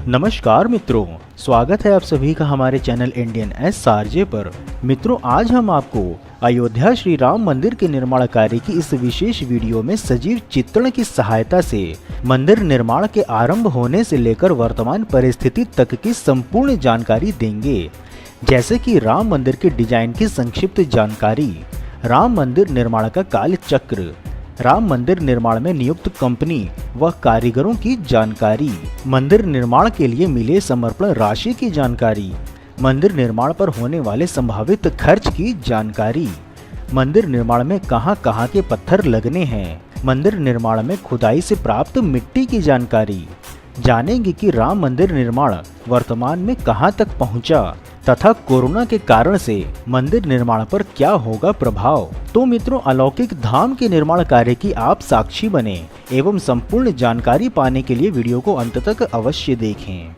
नमस्कार मित्रों, स्वागत है आप सभी का हमारे चैनल इंडियन एसआरजे पर। मित्रों, आज हम आपको अयोध्या श्री राम मंदिर के निर्माण कार्य की इस विशेष वीडियो में सजीव चित्रण की सहायता से मंदिर निर्माण के आरंभ होने से लेकर वर्तमान परिस्थिति तक की संपूर्ण जानकारी देंगे। जैसे कि राम मंदिर के डिजाइन की संक्षिप्त जानकारी, राम मंदिर निर्माण का काल चक्र, राम मंदिर निर्माण में नियुक्त कंपनी व कारीगरों की जानकारी, मंदिर निर्माण के लिए मिले समर्पण राशि की जानकारी, मंदिर निर्माण पर होने वाले संभावित खर्च की जानकारी, मंदिर निर्माण में कहां-कहां के पत्थर लगने हैं, मंदिर निर्माण में खुदाई से प्राप्त मिट्टी की जानकारी, जानेंगे कि राम मंदिर निर्माण वर्तमान में कहां तक पहुंचा तथा कोरोना के कारण से मंदिर निर्माण पर क्या होगा प्रभाव। तो मित्रों, अलौकिक धाम के निर्माण कार्य की आप साक्षी बने एवं संपूर्ण जानकारी पाने के लिए वीडियो को अंत तक अवश्य देखें।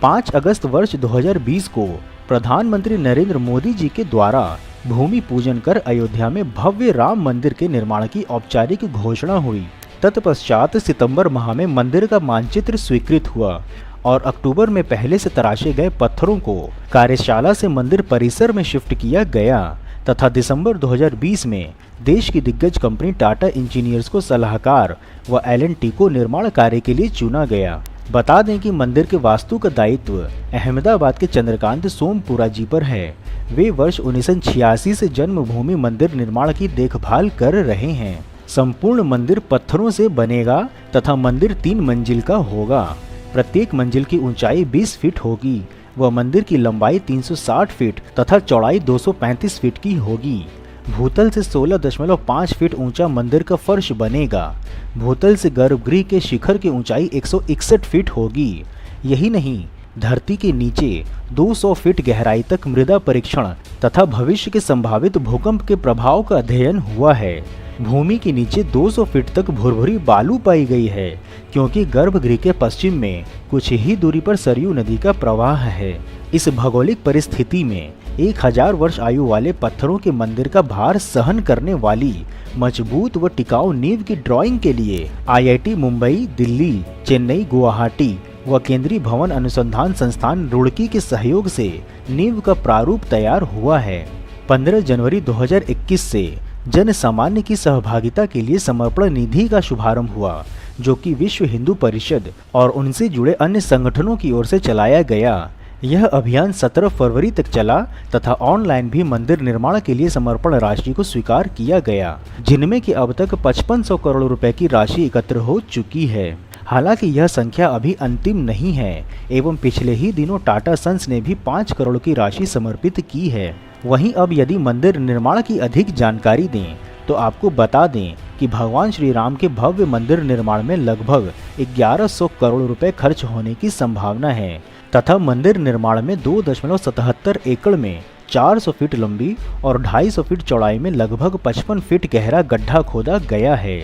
5 अगस्त वर्ष 2020 को प्रधानमंत्री नरेंद्र मोदी जी के द्वारा भूमि पूजन कर अयोध्या में भव्य राम मंदिर के निर्माण की औपचारिक घोषणा हुई। तत्पश्चात सितंबर माह में मंदिर का मानचित्र स्वीकृत हुआ और अक्टूबर में पहले से तराशे गए पत्थरों को कार्यशाला से मंदिर परिसर में शिफ्ट किया गया तथा दिसंबर 2020 में देश की दिग्गज कंपनी टाटा इंजीनियर्स को सलाहकार व L&T को निर्माण कार्य के लिए चुना गया। बता दें कि मंदिर के वास्तु का दायित्व अहमदाबाद के चंद्रकांत सोमपुरा जी पर है। वे वर्ष 1986 से जन्मभूमि मंदिर निर्माण की देखभाल कर रहे हैं। संपूर्ण मंदिर पत्थरों से बनेगा तथा मंदिर 3 मंजिल का होगा। प्रत्येक मंजिल की ऊंचाई 20 फीट होगी व मंदिर की लंबाई 360 फीट तथा चौड़ाई 235 फीट की होगी। भूतल से 16.5 फीट ऊंचा मंदिर का फर्श बनेगा। भूतल से गर्भगृह के शिखर की ऊंचाई 161 फीट होगी। यही नहीं, धरती के नीचे 200 फीट गहराई तक मृदा परीक्षण तथा भविष्य के संभावित भूकंप के प्रभाव का अध्ययन हुआ है। भूमि के नीचे 200 फीट तक भुरभुरी बालू पाई गई है, क्योंकि गर्भगृह के पश्चिम में कुछ ही दूरी पर सरयू नदी का प्रवाह है। इस भौगोलिक परिस्थिति में 1000 वर्ष आयु वाले पत्थरों के मंदिर का भार सहन करने वाली मजबूत व टिकाऊ नींव की ड्राइंग के लिए IIT मुंबई, दिल्ली, चेन्नई, गुवाहाटी व केंद्रीय भवन अनुसंधान संस्थान रुड़की के सहयोग से नींव का प्रारूप तैयार हुआ है। 15 जनवरी 2021 से जन सामान्य की सहभागिता के लिए समर्पण निधि का शुभारंभ हुआ, जो कि विश्व हिंदू परिषद और उनसे जुड़े अन्य संगठनों की ओर से चलाया गया। यह अभियान 17 फरवरी तक चला तथा ऑनलाइन भी मंदिर निर्माण के लिए समर्पण राशि को स्वीकार किया गया, जिनमें कि अब तक 5500 करोड़ रुपए की राशि एकत्र हो चुकी है। हालांकि यह संख्या अभी अंतिम नहीं है एवं पिछले ही दिनों टाटा सन्स ने भी 5 करोड़ की राशि समर्पित की है। वहीं अब यदि मंदिर निर्माण की अधिक जानकारी दें तो आपको बता दें कि भगवान श्री राम के भव्य मंदिर निर्माण में लगभग 1100 करोड़ रुपए खर्च होने की संभावना है तथा मंदिर निर्माण में 2.77 एकड़ में 400 फीट लंबी और 250 फीट चौड़ाई में लगभग 55 फीट गहरा गड्ढा खोदा गया है।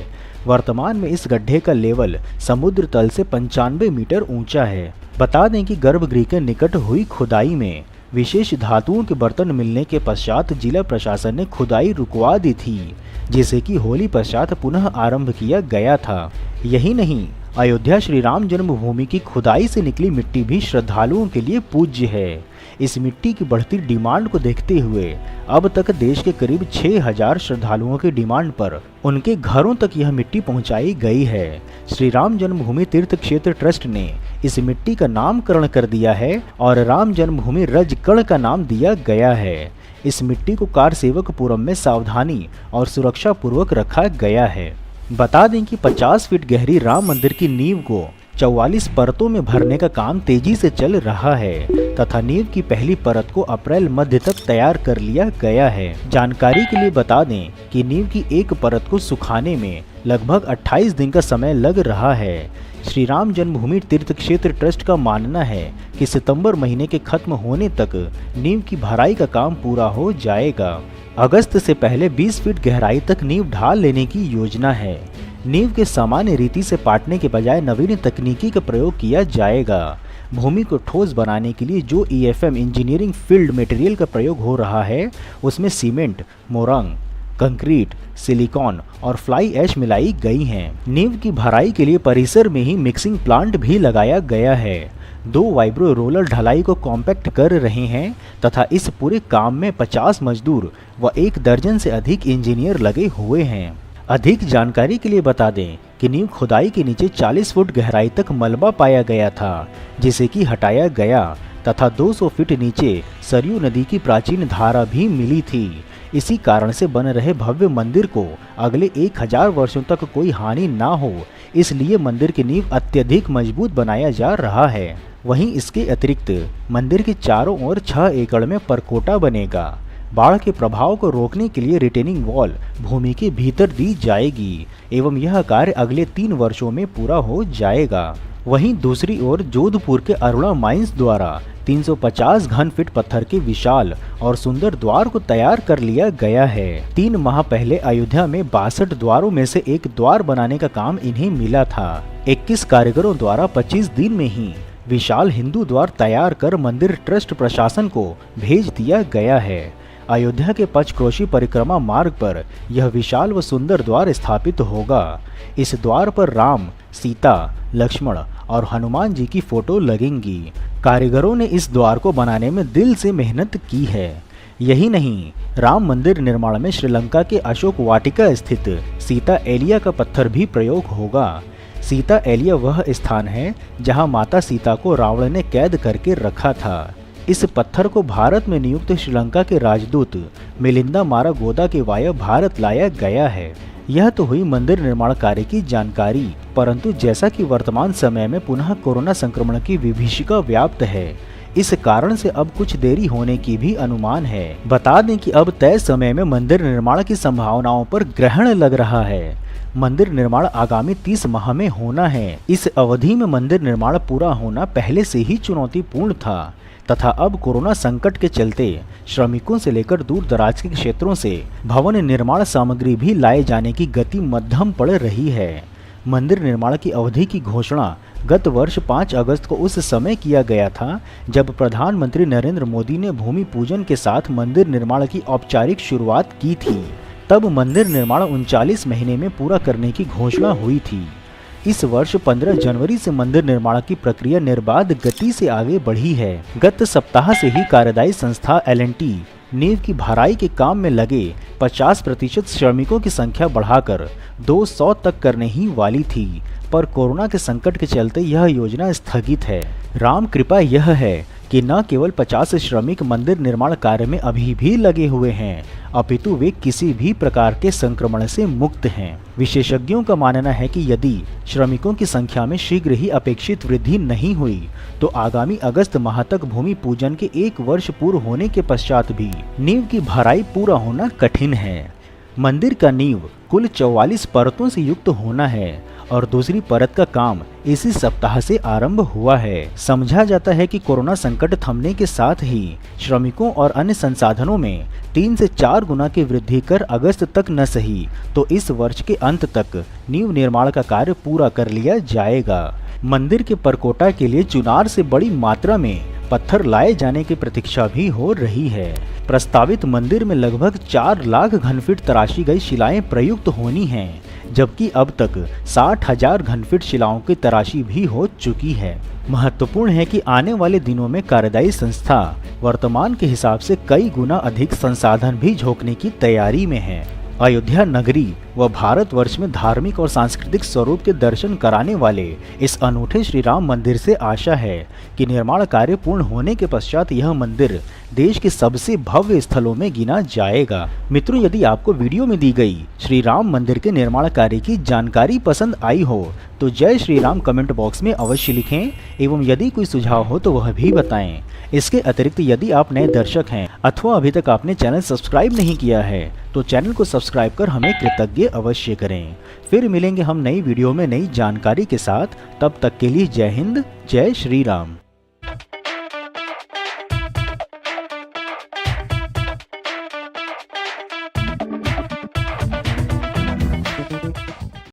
वर्तमान में इस गड्ढे का लेवल समुद्र तल से 95 मीटर ऊंचा है। बता दें कि गर्भगृह के निकट हुई खुदाई में विशेष धातुओं के बर्तन मिलने के पश्चात जिला प्रशासन ने खुदाई रुकवा दी थी, जिसे कि होली पश्चात पुनः आरंभ किया गया था। यही नहीं, अयोध्या श्री राम जन्मभूमि की खुदाई से निकली मिट्टी भी श्रद्धालुओं के लिए पूज्य है। इस मिट्टी की बढ़ती डिमांड को देखते हुए अब तक देश के करीब 6000 श्रद्धालुओं की डिमांड पर उनके घरों तक यह मिट्टी पहुंचाई गई है। श्री राम जन्मभूमि तीर्थ क्षेत्र ट्रस्ट ने इस मिट्टी का नामकरण कर दिया है और राम जन्मभूमि रजकण का नाम दिया गया है। इस मिट्टी को कारसेवकपुरम में सावधानी और सुरक्षा पूर्वक रखा गया है। बता दें कि 50 फीट गहरी राम मंदिर की नींव को 44 परतों में भरने का काम तेजी से चल रहा है तथा नींव की पहली परत को अप्रैल मध्य तक तैयार कर लिया गया है। जानकारी के लिए बता दें कि नींव की एक परत को सुखाने में लगभग 28 दिन का समय लग रहा है। श्री राम जन्मभूमि तीर्थ क्षेत्र ट्रस्ट का मानना है कि सितंबर महीने के खत्म होने तक नींव की भराई का काम पूरा हो जाएगा। अगस्त से पहले 20 फीट गहराई तक नींव ढाल लेने की योजना है। नींव के सामान्य रीति से पाटने के बजाय नवीन तकनीकी का प्रयोग किया जाएगा। भूमि को ठोस बनाने के लिए जो EFM इंजीनियरिंग फील्ड मटेरियल का प्रयोग हो रहा है, उसमें सीमेंट, मोरंग, कंक्रीट, सिलिकॉन और फ्लाई ऐश मिलाई गई हैं। नींव की भराई के लिए परिसर में ही मिक्सिंग प्लांट भी लगाया गया है। 2 वाइब्रो रोलर ढलाई को कॉम्पैक्ट कर रहे हैं तथा इस पूरे काम में 50 मजदूर व 1 दर्जन से अधिक इंजीनियर लगे हुए हैं। अधिक जानकारी के लिए बता दें कि नींव खुदाई के नीचे 40 फुट गहराई तक मलबा पाया गया था, जिसे कि हटाया गया तथा 200 फीट नीचे सरयू नदी की प्राचीन धारा भी मिली थी। इसी कारण से बन रहे भव्य मंदिर को अगले 1000 वर्षों तक कोई हानि ना हो, इसलिए मंदिर की नींव अत्यधिक मजबूत बनाया जा रहा है। वहीं इसके अतिरिक्त मंदिर के चारों ओर 6 एकड़ में परकोटा बनेगा। बाढ़ के प्रभाव को रोकने के लिए रिटेनिंग वॉल भूमि के भीतर दी जाएगी एवं यह कार्य अगले 3 वर्षों में पूरा हो जाएगा। वहीं दूसरी ओर जोधपुर के अरुणा माइंस द्वारा 350 घन फीट पत्थर के विशाल और सुंदर द्वार को तैयार कर लिया गया है। 3 माह पहले अयोध्या में 62 द्वारों में से एक द्वार बनाने का काम इन्हें मिला था। 21 कारीगरों द्वारा 25 दिन में ही विशाल हिंदू द्वार तैयार कर मंदिर ट्रस्ट प्रशासन को भेज दिया गया है। अयोध्या के पंचक्रोशी परिक्रमा मार्ग पर यह विशाल व सुंदर द्वार स्थापित होगा। इस द्वार पर राम, सीता, लक्ष्मण और हनुमान जी की फोटो लगेंगी। कारीगरों ने इस द्वार को बनाने में दिल से मेहनत की है। यही नहीं, राम मंदिर निर्माण में श्रीलंका के अशोक वाटिका स्थित सीता एलिया का पत्थर भी प्रयोग होगा। सीता एलिया वह स्थान है जहां माता सीता को रावण ने कैद करके रखा था। इस पत्थर को भारत में नियुक्त श्रीलंका के राजदूत मिलिंदा मारा गोदा के वाया भारत लाया गया है। यह तो हुई मंदिर निर्माण कार्य की जानकारी, परंतु जैसा कि वर्तमान समय में पुनः कोरोना संक्रमण की विभीषिका व्याप्त है, इस कारण से अब कुछ देरी होने की भी अनुमान है। बता दें कि अब तय समय में मंदिर निर्माण की संभावनाओं पर ग्रहण लग रहा है। मंदिर निर्माण आगामी 30 माह में होना है। इस अवधि में मंदिर निर्माण पूरा होना पहले से ही चुनौतीपूर्ण था तथा अब कोरोना संकट के चलते श्रमिकों से लेकर दूर दराज के क्षेत्रों से भवन निर्माण सामग्री भी लाए जाने की गति मध्यम पड़ रही है। मंदिर निर्माण की अवधि की घोषणा गत वर्ष 5 अगस्त को उस समय किया गया था जब प्रधानमंत्री नरेंद्र मोदी ने भूमि पूजन के साथ मंदिर निर्माण की औपचारिक शुरुआत की थी। तब मंदिर निर्माण 39 महीने में पूरा करने की घोषणा हुई थी। इस वर्ष 15 जनवरी से मंदिर निर्माण की प्रक्रिया निर्बाध गति से आगे बढ़ी है। गत सप्ताह से ही कार्यदायी संस्था L&T नींव की भराई के काम में लगे 50% श्रमिकों की संख्या बढ़ाकर 200 तक करने ही वाली थी, पर कोरोना के संकट के चलते यह योजना स्थगित है। राम कृपा यह है कि न केवल 50 श्रमिक मंदिर निर्माण कार्य में अभी भी लगे हुए हैं, अपितु वे किसी भी प्रकार के संक्रमण से मुक्त हैं। विशेषज्ञों का मानना है कि यदि श्रमिकों की संख्या में शीघ्र ही अपेक्षित वृद्धि नहीं हुई तो आगामी अगस्त माह तक भूमि पूजन के 1 वर्ष पूर्ण होने के पश्चात भी नींव की भराई पूरा होना कठिन है। मंदिर का नींव कुल 44 परतों से युक्त होना है और दूसरी परत का काम इसी सप्ताह से आरंभ हुआ है। समझा जाता है कि कोरोना संकट थमने के साथ ही श्रमिकों और अन्य संसाधनों में 3 से 4 गुना की वृद्धि कर अगस्त तक न सही तो इस वर्ष के अंत तक नींव निर्माण का कार्य पूरा कर लिया जाएगा। मंदिर के परकोटा के लिए चुनार से बड़ी मात्रा में पत्थर लाए जाने की प्रतीक्षा भी हो रही है। प्रस्तावित मंदिर में लगभग 4 लाख घनफीट तराशी गई शिलाएं प्रयुक्त होनी हैं, जबकि अब तक 60,000 घनफीट शिलाओं की तराशी भी हो चुकी है। महत्वपूर्ण है कि आने वाले दिनों में कार्यदायी संस्था वर्तमान के हिसाब से कई गुना अधिक संसाधन भी झोंकने की तैयारी में है। अयोध्या नगरी व भारतवर्ष में धार्मिक और सांस्कृतिक स्वरूप के दर्शन कराने वाले इस अनूठे श्री राम मंदिर से आशा है कि निर्माण कार्य पूर्ण होने के पश्चात यह मंदिर देश के सबसे भव्य स्थलों में गिना जाएगा। मित्रों, यदि आपको वीडियो में दी गई श्री राम मंदिर के निर्माण कार्य की जानकारी पसंद आई हो तो जय श्री राम कमेंट बॉक्स में अवश्य लिखें एवं यदि कोई सुझाव हो तो वह भी बताएं। इसके अतिरिक्त यदि आप नए दर्शक हैं अथवा अभी तक आपने चैनल सब्सक्राइब नहीं किया है तो चैनल को सब्सक्राइब कर हमें कृतज्ञ अवश्य करें। फिर मिलेंगे हम नई वीडियो में नई जानकारी के साथ। तब तक के लिए जय हिंद, जय श्री राम।